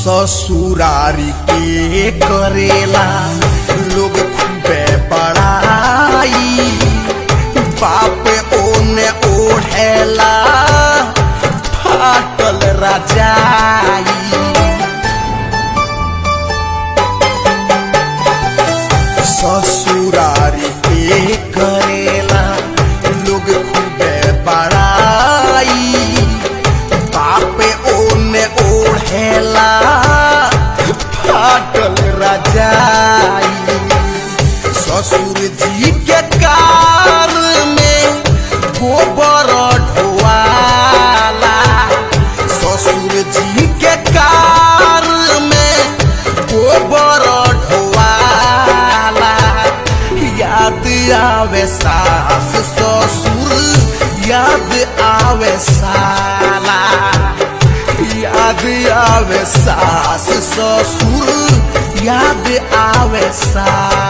ससुरारी के करेला लोग खूबे बड़ाई, बाप ओने ओढ़ेला फाटल रजाई। ससुरारी के करेला लोग खूबे बड़ाई, बाप ओने ओढ़ेला फाटल रजाई। ससुर जी के कार में गोबर ढोवाला, ससुर जी के कार में गोबर ढोवाला। याद आवे सास ससुर, याद आवे साला, याद आवे सास ससुर, याद आवे साला।